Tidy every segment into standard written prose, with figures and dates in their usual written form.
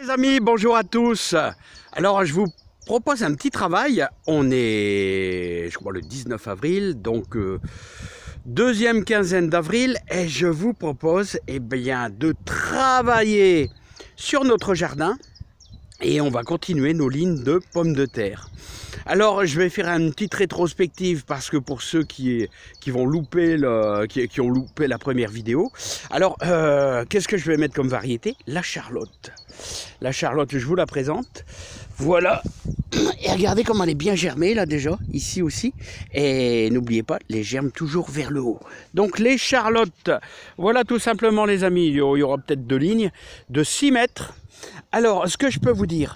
Les amis, bonjour à tous. Alors je vous propose un petit travail. On est, je crois, le 19 avril, donc deuxième quinzaine d'avril, et je vous propose bien, de travailler sur notre jardin et on va continuer nos lignes de pommes de terre. Alors je vais faire une petite rétrospective parce que pour ceux qui vont louper qui ont loupé la première vidéo. Alors qu'est-ce que je vais mettre comme variété? La Charlotte. La Charlotte, je vous la présente. Voilà. Et regardez comme elle est bien germée là déjà, ici aussi. Et n'oubliez pas, les germes toujours vers le haut. Donc les Charlottes, voilà tout simplement les amis. Il y aura peut-être 2 lignes de 6 mètres. Alors ce que je peux vous dire,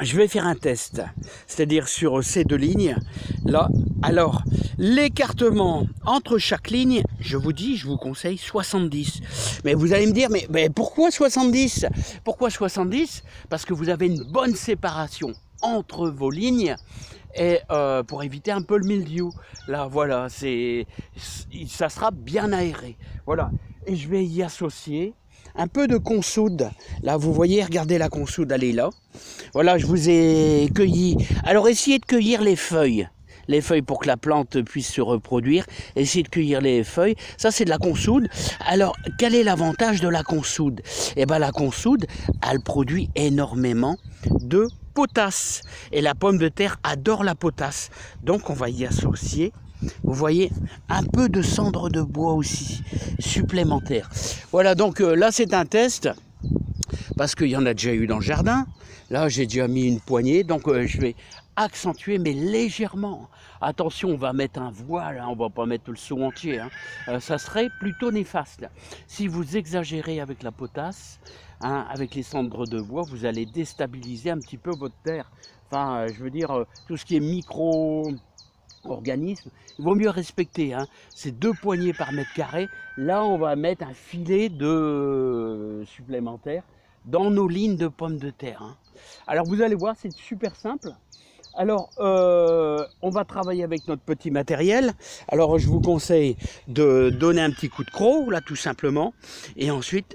je vais faire un test, c'est-à-dire sur ces 2 lignes là. Alors l'écartement entre chaque ligne, je vous conseille 70. Mais vous allez me dire, mais pourquoi 70? Pourquoi 70? Parce que vous avez une bonne séparation entre vos lignes et pour éviter un peu le mildiou. Là voilà, ça sera bien aéré. Voilà, et je vais y associer un peu de consoude. Là vous voyez, regardez la consoude, elle est là. Voilà, je vous ai cueilli. Alors essayez de cueillir les feuilles pour que la plante puisse se reproduire. Essayez de cueillir les feuilles. Ça, c'est de la consoude. Alors, quel est l'avantage de la consoude? Eh bien, la consoude, elle produit énormément de potasse. Et la pomme de terre adore la potasse. Donc, on va y associer, vous voyez, un peu de cendre de bois aussi, supplémentaire. Voilà, donc là, c'est un test. Parce qu'il y en a déjà eu dans le jardin. Là, j'ai déjà mis une poignée, donc je vais accentuer, mais légèrement. Attention, on va mettre un voile, hein, on va pas mettre le seau entier. Hein. Ça serait plutôt néfaste. Là. Si vous exagérez avec la potasse, hein, avec les cendres de bois, vous allez déstabiliser un petit peu votre terre. Enfin, je veux dire, tout ce qui est micro-organisme, il vaut mieux respecter. Hein. C'est 2 poignées par mètre carré. Là, on va mettre un filet de supplémentaire dans nos lignes de pommes de terre. Hein. Alors vous allez voir, c'est super simple. Alors on va travailler avec notre petit matériel. Alors je vous conseille de donner un petit coup de croc, là tout simplement. Et ensuite,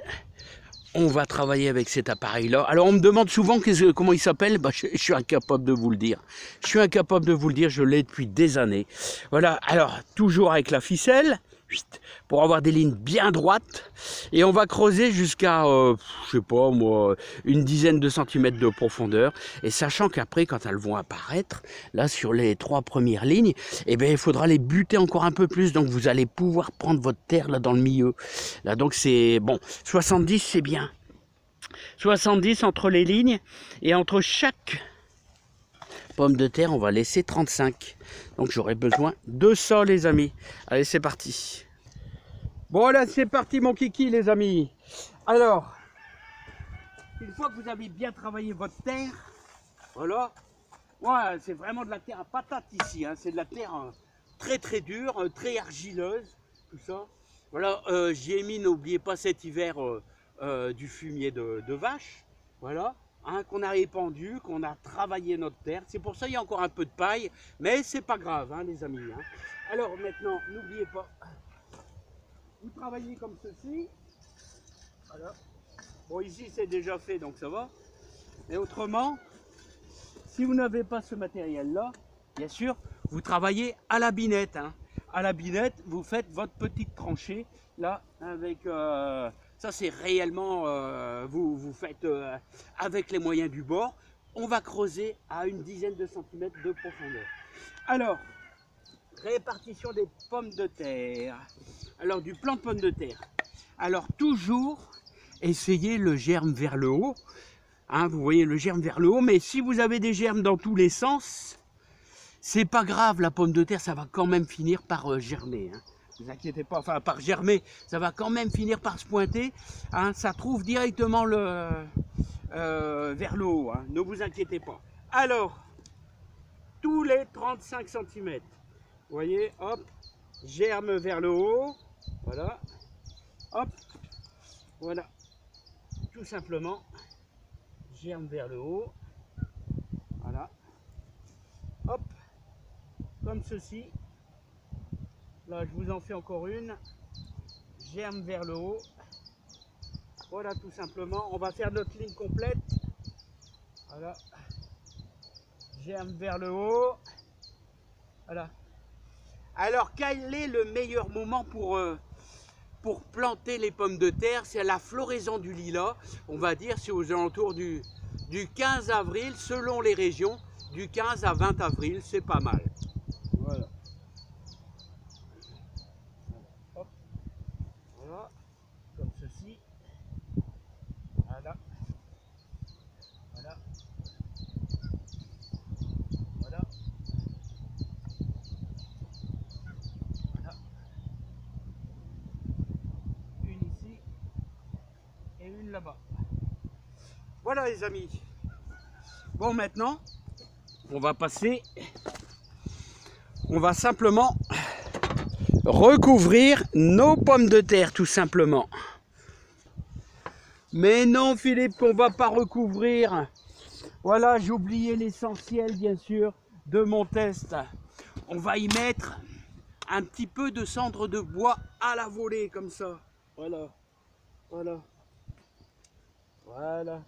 on va travailler avec cet appareil-là. Alors on me demande souvent comment il s'appelle. Bah, je suis incapable de vous le dire. Je suis incapable de vous le dire, je l'ai depuis des années. Voilà, alors toujours avec la ficelle, pour avoir des lignes bien droites. Et on va creuser jusqu'à, je sais pas moi, une dizaine de centimètres de profondeur. Et sachant qu'après, quand elles vont apparaître, là sur les 3 premières lignes, eh bien, il faudra les buter encore un peu plus. Donc vous allez pouvoir prendre votre terre là dans le milieu. Là donc c'est bon, 70 c'est bien. 70 entre les lignes et entre chaque pomme de terre, on va laisser 35. Donc j'aurai besoin de ça les amis. Allez, c'est parti. Bon là, c'est parti mon kiki les amis. Alors, une fois que vous avez bien travaillé votre terre, voilà. Ouais, c'est vraiment de la terre à patate ici. Hein. C'est de la terre très très dure, très argileuse, tout ça. Voilà, j'y ai mis, n'oubliez pas cet hiver, du fumier de vache. Voilà. Hein, qu'on a répandu, qu'on a travaillé notre terre. C'est pour ça qu'il y a encore un peu de paille, mais c'est pas grave, hein, les amis. Hein. Alors maintenant, n'oubliez pas, vous travaillez comme ceci. Voilà. Bon, ici c'est déjà fait, donc ça va. Et autrement, si vous n'avez pas ce matériel-là, bien sûr, vous travaillez à la binette. Hein. À la binette, vous faites votre petite tranchée, là, avec... ça, c'est réellement, vous faites avec les moyens du bord. On va creuser à une dizaine de centimètres de profondeur. Alors, répartition des pommes de terre. Alors, du plant de pommes de terre. Alors, toujours essayez le germe vers le haut. Hein, vous voyez le germe vers le haut, mais si vous avez des germes dans tous les sens, c'est pas grave, la pomme de terre, ça va quand même finir par germer. Hein. Ne vous inquiétez pas, enfin par germer, ça va quand même finir par se pointer. Hein, ça trouve directement vers le haut, hein, ne vous inquiétez pas. Alors, tous les 35 cm, vous voyez, hop, germe vers le haut, voilà, hop, voilà, tout simplement, germe vers le haut, voilà, hop, comme ceci. Là, je vous en fais encore une. Germe vers le haut. Voilà, tout simplement. On va faire notre ligne complète. Voilà. Germe vers le haut. Voilà. Alors, quel est le meilleur moment pour planter les pommes de terre? C'est à la floraison du lilas. On va dire c'est aux alentours du 15 avril, selon les régions. Du 15 à 20 avril, c'est pas mal. Voilà. Hop. Voilà. Comme ceci. Voilà. Voilà. Voilà. Voilà. Une ici et une là-bas. Voilà les amis. Bon, maintenant, on va simplement recouvrir nos pommes de terre, tout simplement. Mais non, Philippe, on va pas recouvrir. Voilà, j'ai oublié l'essentiel, bien sûr, de mon test. On va y mettre un petit peu de cendre de bois à la volée, comme ça. Voilà, voilà, voilà.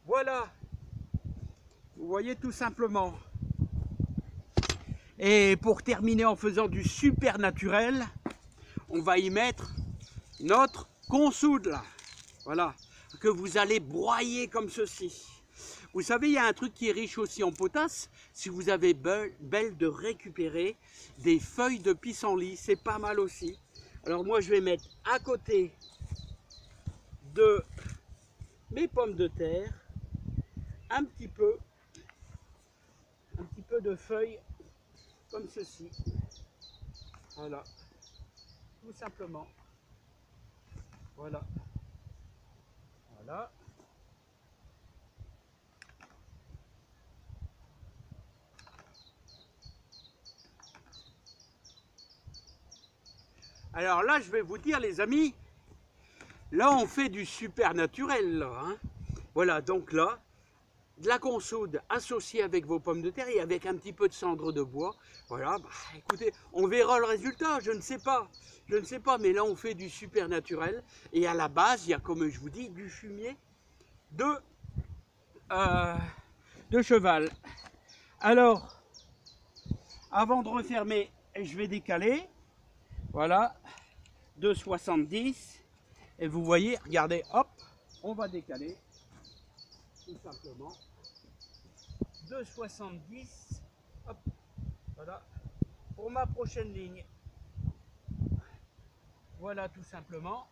Voilà, vous voyez, tout simplement. Et pour terminer en faisant du super naturel, on va y mettre notre consoude là. Voilà, que vous allez broyer comme ceci. Vous savez, il y a un truc qui est riche aussi en potasse. Si vous avez belle de récupérer des feuilles de pissenlit, c'est pas mal aussi. Alors moi, je vais mettre à côté de mes pommes de terre un petit peu de feuilles comme ceci. Voilà, tout simplement. Voilà, voilà. Alors là, je vais vous dire, les amis, là, on fait du super naturel, là. Hein. Voilà, donc là, de la consoude associée avec vos pommes de terre et avec un petit peu de cendre de bois. Voilà, bah, écoutez, on verra le résultat, je ne sais pas. Je ne sais pas, mais là, on fait du super naturel. Et à la base, il y a, comme je vous dis, du fumier de cheval. Alors, avant de refermer, je vais décaler. Voilà, de 70. Et vous voyez, regardez, hop, on va décaler. Tout simplement. De 70. Hop, voilà. Pour ma prochaine ligne. Voilà, tout simplement.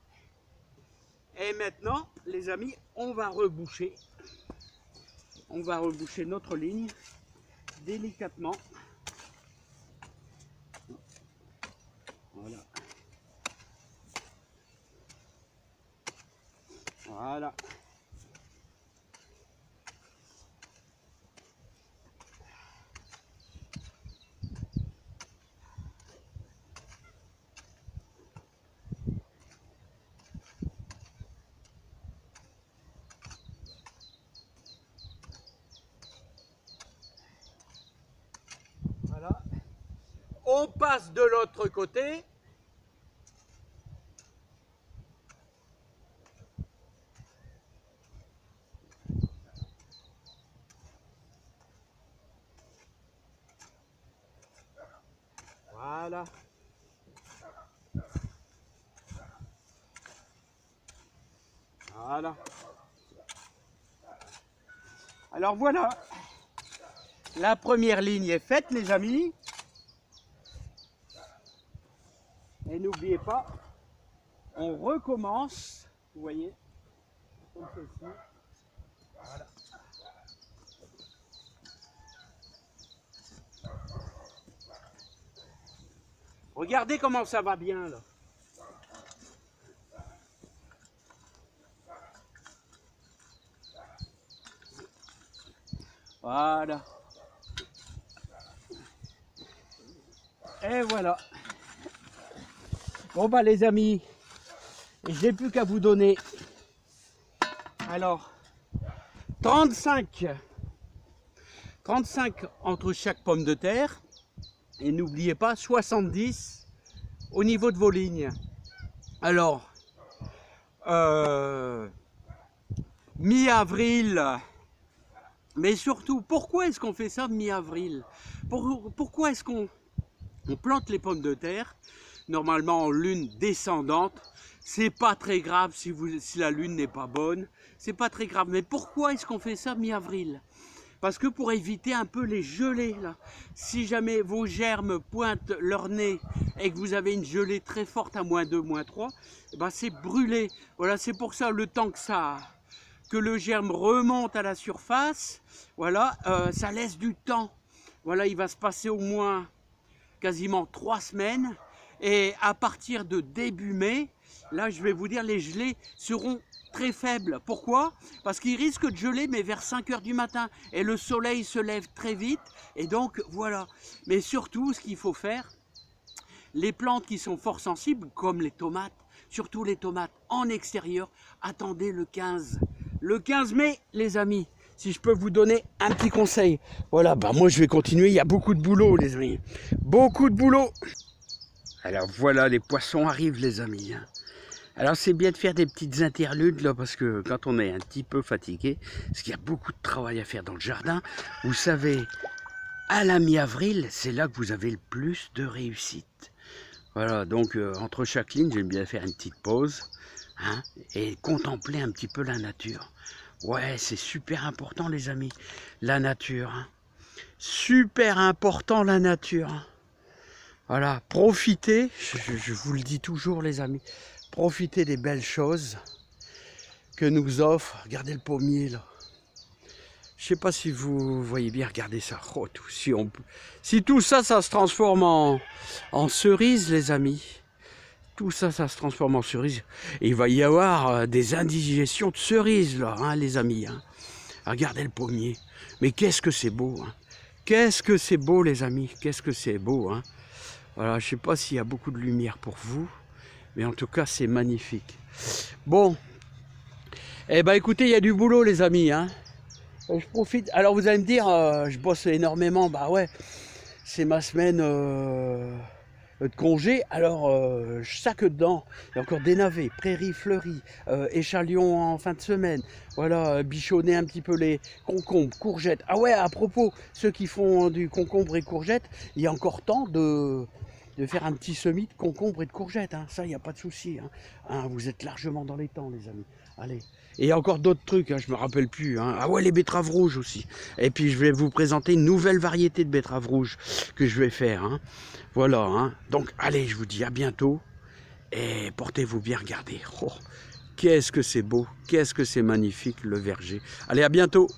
Et maintenant, les amis, on va reboucher. On va reboucher notre ligne délicatement. Voilà. Voilà. Voilà. On passe de l'autre côté. Voilà. Voilà. Alors voilà. La première ligne est faite, les amis. Et n'oubliez pas, on recommence. Vous voyez, comme ceci. Voilà. Regardez comment ça va bien là. Voilà. Et voilà. Bon bah les amis, j'ai plus qu'à vous donner. Alors, 35 entre chaque pomme de terre. Et n'oubliez pas, 70 au niveau de vos lignes. Alors, mi-avril, mais surtout, pourquoi est-ce qu'on fait ça mi-avril? Pourquoi est-ce qu'on plante les pommes de terre, normalement en lune descendante? C'est pas très grave si la lune n'est pas bonne, c'est pas très grave. Mais pourquoi est-ce qu'on fait ça mi-avril? Parce que pour éviter un peu les gelées, là. Si jamais vos germes pointent leur nez et que vous avez une gelée très forte à -2, -3, ben c'est brûlé. Voilà, c'est pour ça, le temps que le germe remonte à la surface, voilà, ça laisse du temps. Voilà, il va se passer au moins quasiment 3 semaines. Et à partir de début mai, là je vais vous dire, les gelées seront très faibles. Pourquoi? Parce qu'il risque de geler, mais vers 5 h du matin. Et le soleil se lève très vite. Et donc voilà. Mais surtout, ce qu'il faut faire, les plantes qui sont fort sensibles, comme les tomates, surtout les tomates en extérieur, attendez le 15. Le 15 mai, les amis, si je peux vous donner un petit conseil. Voilà, bah moi je vais continuer, il y a beaucoup de boulot, les amis. Beaucoup de boulot. Alors voilà, les poissons arrivent, les amis. Alors c'est bien de faire des petites interludes là, parce que quand on est un petit peu fatigué, parce qu'il y a beaucoup de travail à faire dans le jardin, vous savez, à la mi-avril, c'est là que vous avez le plus de réussite. Voilà, donc entre chaque ligne, j'aime bien faire une petite pause, hein, et contempler un petit peu la nature. Ouais, c'est super important, les amis, la nature. Hein. Super important, la nature. Hein. Voilà, profitez, je vous le dis toujours, les amis, profitez des belles choses que nous offre. Regardez le pommier, là. Je sais pas si vous voyez bien, regardez ça. Oh, si tout ça, ça se transforme en cerise, les amis. Tout ça, ça se transforme en cerise. Et il va y avoir des indigestions de cerises, là, hein, les amis. Hein. Regardez le pommier. Mais qu'est-ce que c'est beau, hein. Qu'est-ce que c'est beau, les amis. Qu'est-ce que c'est beau, hein. Voilà, je sais pas s'il y a beaucoup de lumière pour vous. Mais en tout cas, c'est magnifique. Bon. Eh ben, écoutez, il y a du boulot, les amis, hein. Je profite. Alors vous allez me dire, je bosse énormément. Bah ouais, c'est ma semaine de congé. Alors je sac dedans. Il y a encore des navets, prairies fleuries, échalions en fin de semaine. Voilà, bichonner un petit peu les concombres, courgettes. Ah ouais, à propos, ceux qui font du concombre et courgettes, il y a encore temps de faire un petit semis de concombre et de courgettes. Hein. Ça, il n'y a pas de souci. Hein. Hein, vous êtes largement dans les temps, les amis. Allez. Et il y a encore d'autres trucs, hein, je me rappelle plus. Hein. Ah ouais, les betteraves rouges aussi. Et puis je vais vous présenter une nouvelle variété de betteraves rouges que je vais faire. Hein. Voilà. Hein. Donc allez, je vous dis à bientôt. Et portez-vous bien, regardez. Oh, qu'est-ce que c'est beau, qu'est-ce que c'est magnifique le verger. Allez, à bientôt.